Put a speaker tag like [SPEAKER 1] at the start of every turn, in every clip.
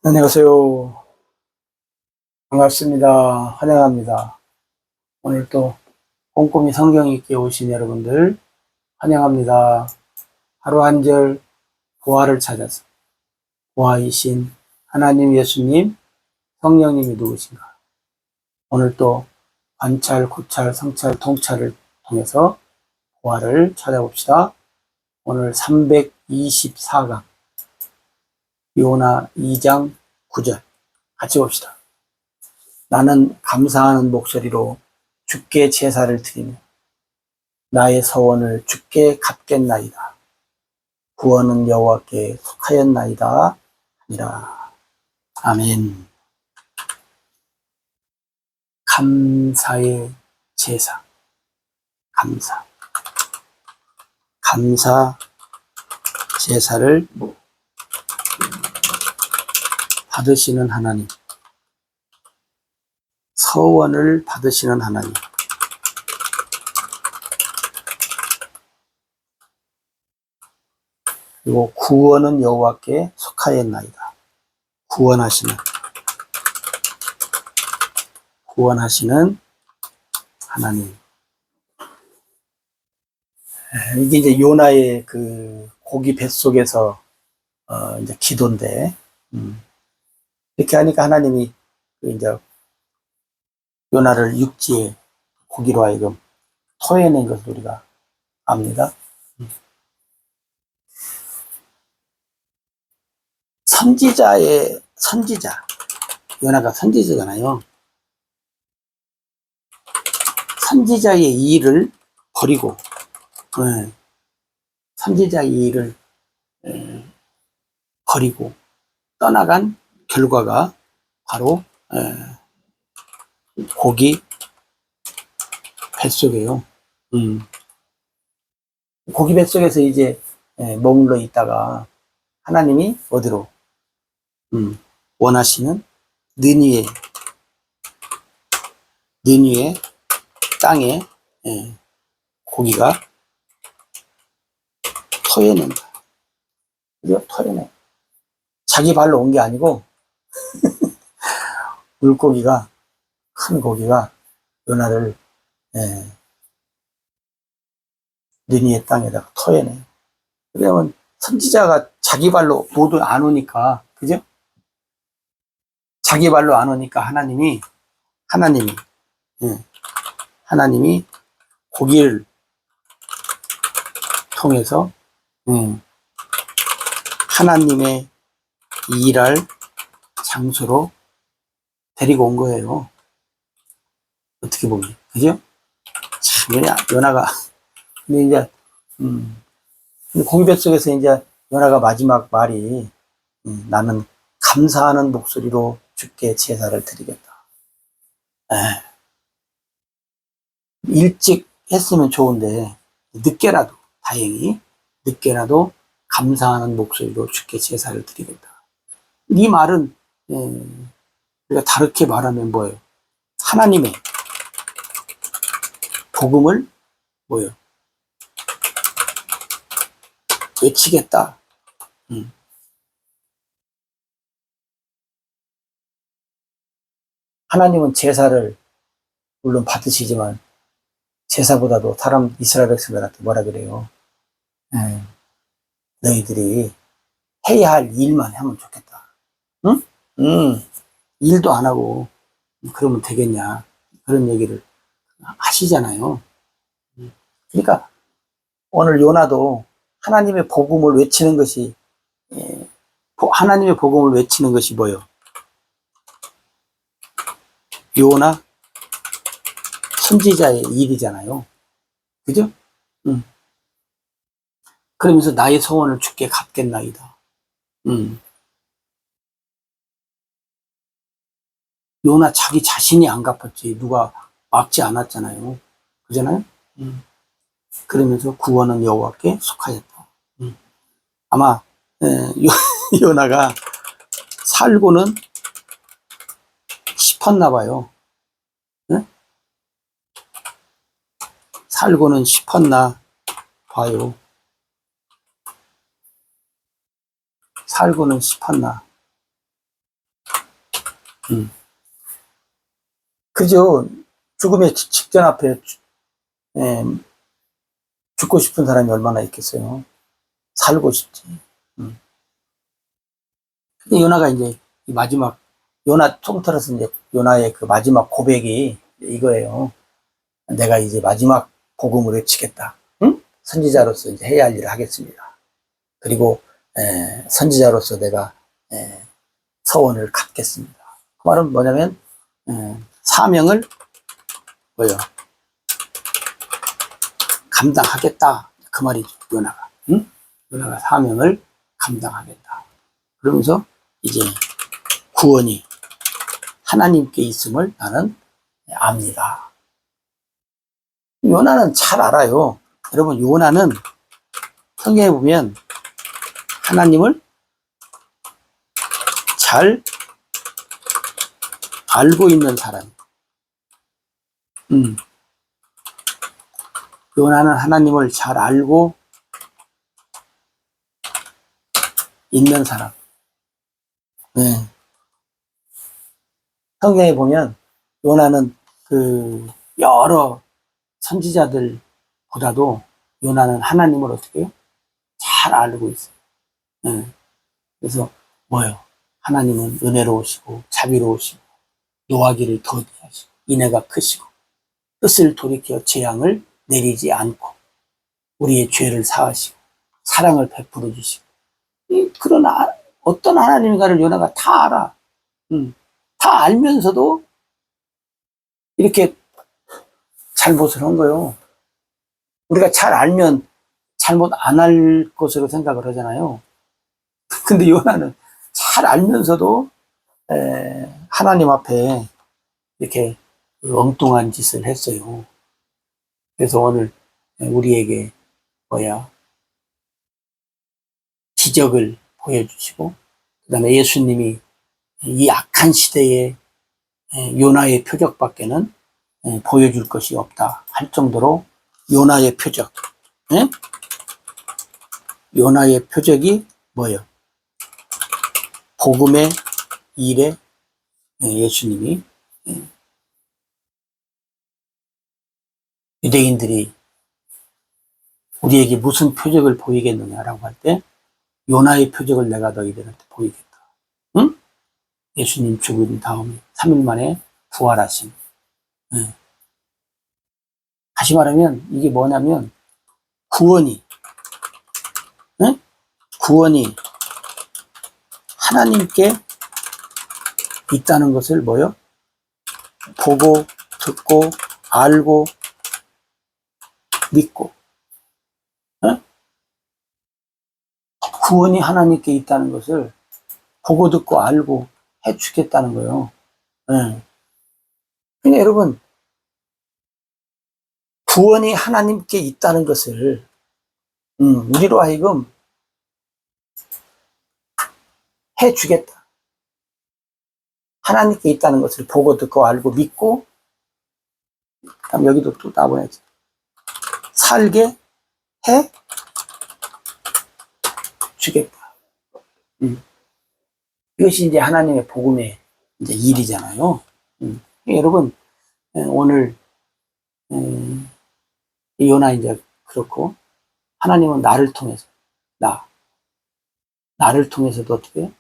[SPEAKER 1] 안녕하세요. 반갑습니다. 환영합니다. 오늘 또 꼼꼼히 성경 읽기에 오신 여러분들 환영합니다. 하루 한 절 보화를 찾아서 보화이신 하나님, 예수님, 성령님이 누구신가? 오늘 또 관찰, 고찰, 성찰, 통찰을 통해서 보화를 찾아봅시다. 오늘 324강 요나 2장 9절 같이 봅시다. 나는 감사하는 목소리로 주께 제사를 드리며 나의 서원을 주께 갚겠나이다. 구원은 여호와께 속하였나이다 하니라. 아멘. 감사의 제사. 감사 제사를 받으시는 하나님. 서원을 받으시는 하나님. 그리고 구원은 여호와께 속하였나이다. 구원하시는 하나님. 이게 이제 요나의 그 고기 뱃속에서 이제 기도인데, 이렇게 하니까 하나님이 이제 요나를 육지에 고기로 하여금 토해낸 것을 우리가 압니다. 선지자, 요나가 선지자잖아요. 선지자의 일을 버리고, 선지자의 일을 버리고 떠나간 결과가 바로 고기 뱃속에요. 고기 뱃속에서 이제 머물러 있다가 하나님이 어디로 원하시는 느니에 땅에 고기가 토해낸다. 그죠? 토해내. 자기 발로 온 게 아니고 물고기가, 큰 고기가 요나를 느니의 땅에다가 토해내요. 왜냐면 선지자가 자기 발로 모두 안 오니까, 그죠? 자기 발로 안 오니까 하나님이 고기를 통해서 하나님의 일할 장소로 데리고 온 거예요. 어떻게 보면, 그죠? 참, 요나가 근데 이제 고기 뱃속에서 이제 요나가 마지막 말이 나는 감사하는 목소리로 주께 제사를 드리겠다. 일찍 했으면 좋은데 늦게라도, 다행히 늦게라도 감사하는 목소리로 주께 제사를 드리겠다. 이 말은 우리가 다르게 말하면 뭐예요? 하나님의 복음을 뭐예요? 외치겠다. 하나님은 제사를 물론 받으시지만 제사보다도 사람 이스라엘 백성들한테 뭐라 그래요? 너희들이 해야 할 일만 하면 좋겠다. 응? 일도 안 하고 그러면 되겠냐? 그런 얘기를 하시잖아요. 그러니까 오늘 요나도 하나님의 복음을 외치는 것이 뭐예요? 요나 선지자의 일이잖아요. 그죠? 그러면서 나의 소원을 주께 갚겠나이다. 요나 자기 자신이 안 갚았지 누가 막지 않았잖아요. 그잖아요? 그러면서 구원은 여호와께 속하였다. 아마 요나가 살고는 싶었나 봐요. 살고는 싶었나 봐요. 살고는 싶었나. 그죠? 죽음의 직전 앞에 죽고 싶은 사람이 얼마나 있겠어요? 살고 싶지. 근데 요나가 이제 이 마지막, 요나 통틀어서 이제 요나의 그 마지막 고백이 이거예요. 내가 이제 마지막 복음을 외치겠다. 응? 선지자로서 이제 해야 할 일을 하겠습니다. 그리고 선지자로서 내가 서원을 갚겠습니다. 그 말은 뭐냐면 사명을 뭐요? 감당하겠다. 그 말이죠. 요나가. 응? 요나가 사명을 감당하겠다. 그러면서 이제 구원이 하나님께 있음을 나는 압니다. 요나는 잘 알아요. 여러분, 요나는 성경에 보면 하나님을 잘 알고 있는 사람. 요나는 하나님을 잘 알고 있는 사람. 네. 성경에 보면 요나는 그 여러 선지자들보다도 요나는 하나님을 어떻게 해요? 잘 알고 있어요. 네. 그래서 뭐요? 하나님은 은혜로우시고 자비로우시고 노하기를 더디하시고 인애가 크시고 뜻을 돌이켜 재앙을 내리지 않고 우리의 죄를 사하시고 사랑을 베풀어 주시고 그런 어떤 하나님인가를 요나가 다 알아. 다 알면서도 이렇게 잘못을 한 거예요. 우리가 잘 알면 잘못 안 할 것으로 생각을 하잖아요. 근데 요나는 잘 알면서도 하나님 앞에 이렇게 엉뚱한 짓을 했어요. 그래서 오늘 우리에게 기적을 보여주시고 그 다음에 예수님이 이 악한 시대에 요나의 표적밖에는 보여줄 것이 없다 할 정도로 요나의 표적, 요나의 표적이 뭐예요? 복음의 일에 예수님이 유대인들이 우리에게 무슨 표적을 보이겠느냐라고 할 때 요나의 표적을 내가 너희들한테 보이겠다. 응? 예수님 죽은 다음에 3일 만에 부활하신. 다시 말하면 이게 뭐냐면 구원이 구원이 하나님께 있다는 것을 뭐요? 보고 듣고 알고 믿고 구원이 하나님께 있다는 것을 보고 듣고 알고 해주겠다는 거예요. 그러니까 여러분 구원이 하나님께 있다는 것을 우리로 하여금 해주겠다. 하나님께 있다는 것을 보고 듣고 알고 믿고 그다음 여기도 또 나보내지 살게 해 주겠다. 이것이 이제 하나님의 복음의 이제 일이잖아요. 여러분 오늘 요나 이제 그렇고 하나님은 나를 통해서 나를 통해서도 어떻게 해요?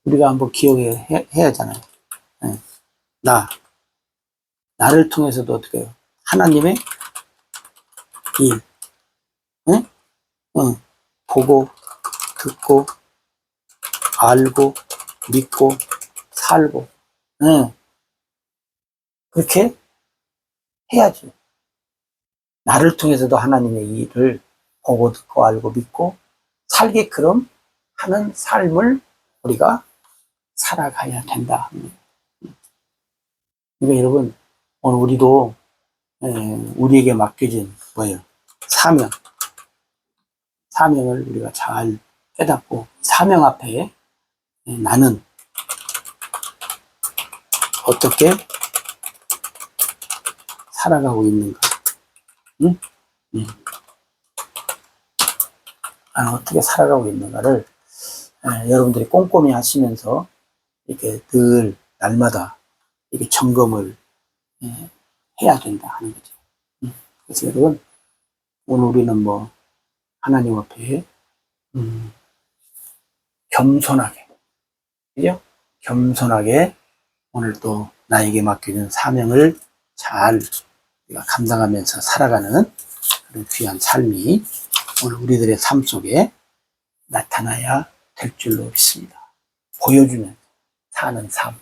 [SPEAKER 1] 우리가 한번 기억해야 하잖아요. 나를 통해서도 어떻게 해요? 하나님의 일, 보고, 듣고, 알고, 믿고, 살고, 그렇게 해야죠. 나를 통해서도 하나님의 일을 보고, 듣고, 알고, 믿고, 살게끔 하는 삶을 우리가 살아가야 된다. 그러니까 여러분, 오늘 우리도 우리에게 맡겨진 뭐예요? 사명을 우리가 잘 깨닫고 사명 앞에 나는 어떻게 살아가고 있는가? 나는 어떻게 살아가고 있는가를 여러분들이 꼼꼼히 하시면서 이렇게 늘 날마다 이렇게 점검을 해야 된다 하는 거죠. 그래서 여러분, 오늘 우리는 뭐 하나님 앞에 겸손하게, 그죠? 겸손하게 오늘 또 나에게 맡겨진 사명을 잘 우리가 감당하면서 살아가는 그런 귀한 삶이 오늘 우리들의 삶 속에 나타나야 될 줄로 믿습니다. 보여주는 사는 삶.